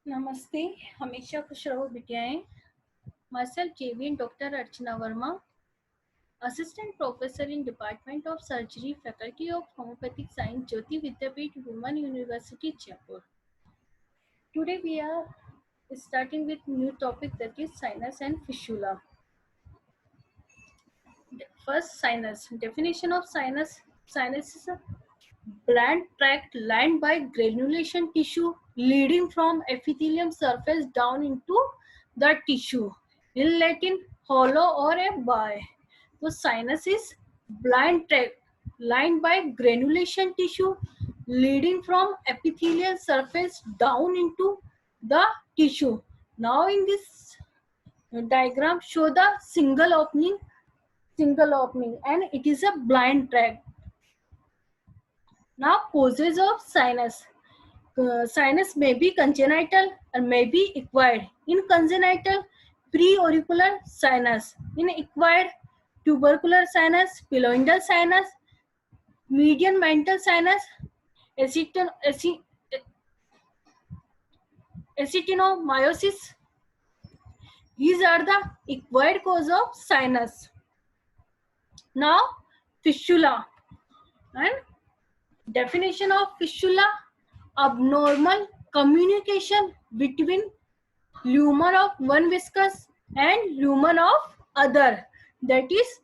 नमस्ते, हमेशा खुश रहो बिटियाएं। Myself JVN Dr. Archana Verma, Assistant Professor in Department of Surgery, Faculty of Homeopathic Science, Jyoti Vidyapeeth, Women University, Jaipur. Today we are starting with new topic, that is sinus and fistula. First, sinus. Definition of sinus. Sinus is a blunt tract lined by granulation tissue leading from epithelium surface down into the tissue. In Latin, hollow or a bye. So sinus is blunt tract lined by granulation tissue leading from epithelial surface down into the tissue. Now in this diagram show the single opening and it is a blind tract. Now causes of sinus. Sinus may be congenital or may be acquired. In congenital, preauricular sinus. In acquired, tubercular sinus, piloidal sinus, median mental sinus, actinomyosis. These are the acquired cause of sinus. Now, fistula. And definition of fistula: abnormal communication between lumen of one viscous and lumen of other, that is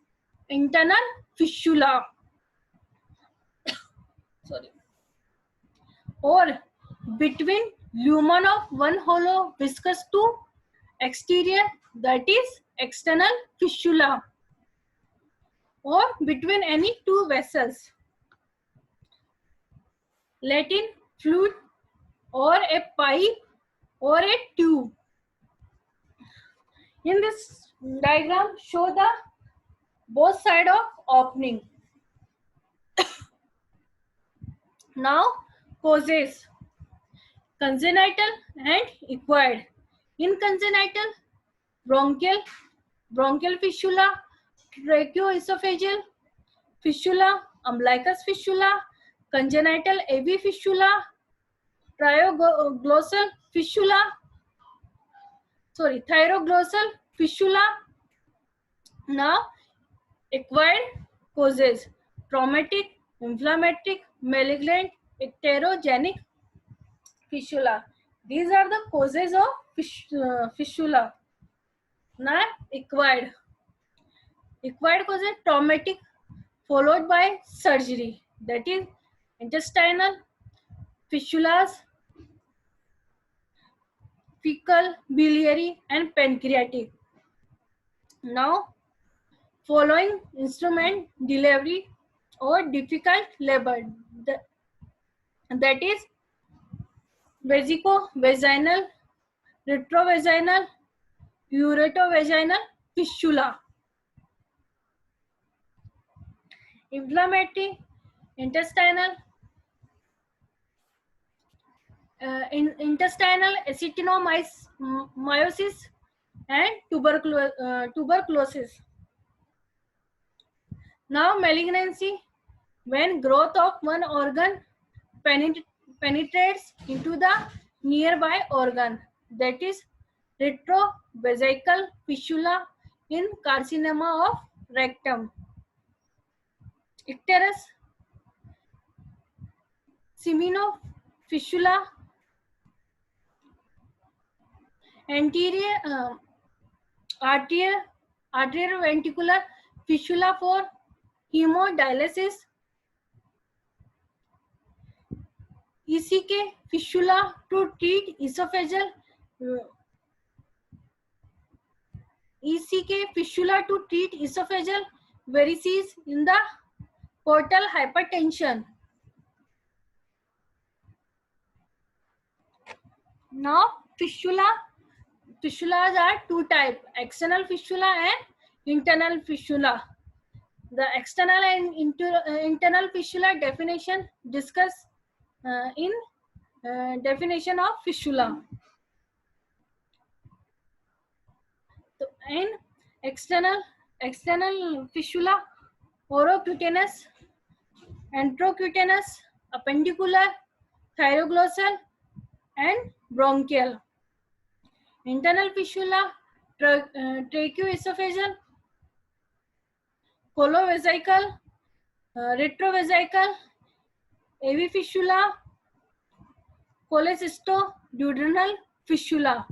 internal fistula. Sorry. Or between lumen of one hollow viscous to exterior, that is external fistula. Or between any two vessels. Latin, fluid or a pipe or a tube. In this diagram, show the both side of opening. Now, causes: congenital and acquired. In congenital, bronchial fistula, tracheoesophageal fistula, umbilicus fistula, congenital AV fistula, thyroglosal fistula. Now, acquired causes: traumatic, inflammatory, malignant, icterogenic fistula. These are the causes of fistula. Now, acquired causes: traumatic followed by surgery, that is intestinal fistulas, fecal, biliary, and pancreatic. Now, following instrument delivery or difficult labor, that is vesico-vaginal, retrovaginal, uretrovaginal fistula. Inflammatory, intestinal actinomyosis and tuberculosis. Now, malignancy, when growth of one organ penetrates into the nearby organ, that is retrovesical fistula in carcinoma of rectum. Icterus seminofistula, anterior arterioventricular fistula for hemodialysis, ECK fistula to treat esophageal varices in the portal hypertension. Now, fistulas are two types: external fistula and internal fistula. The external and internal fistula definition discussed in definition of fistula. So, in external fistula: orocutaneous, enterocutaneous, appendicular, thyroglossal, and bronchial. internal fistula, tracheoesophageal, colovesical, retrovesical, AV fistula, cholecystoduodenal fistula.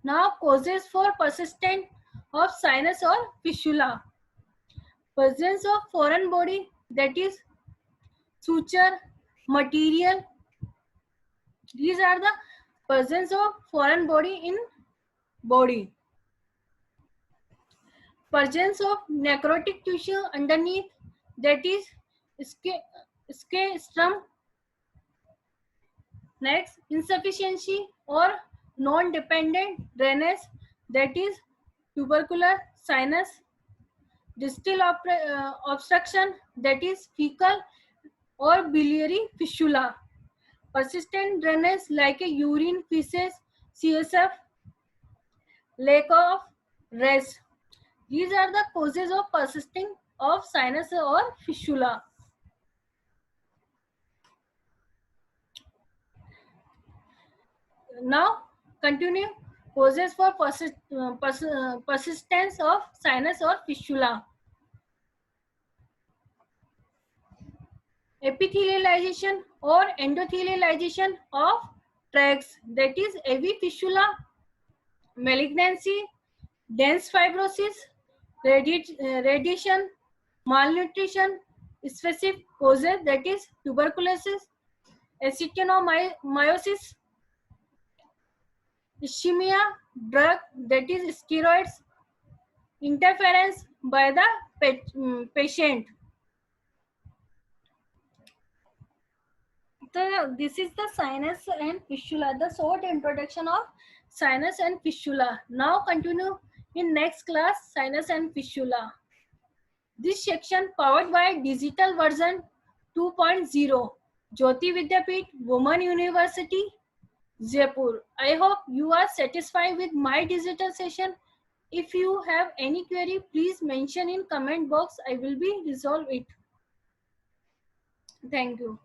Now, causes for persistent of sinus or fistula. Presence of foreign body, that is suture, material. These are the presence of foreign body in body. Presence of necrotic tissue underneath, that is scastrum. Next, insufficiency or non-dependent drainage, that is tubercular sinus. Distal obstruction, that is fecal or biliary fistula. Persistent drainage like a urine, feces, CSF, lack of rest. These are the causes of persisting of sinus or fistula. Now, continue causes for persistence of sinus or fistula. Epithelialization or endothelialization of tracts, that is AV fistula. Malignancy, dense fibrosis, radiation, malnutrition, specific causes, that is tuberculosis, actinomyosis, ischemia, drug, that is steroids, interference by the patient. So this is the sinus and fistula, the short introduction of sinus and fistula. Now continue in next class, sinus and fistula. This section powered by digital version 2.0, Jyoti Vidyapeeth, Women University, Jaipur. I hope you are satisfied with my digital session. If you have any query, please mention in comment box. I will be resolve it. Thank you.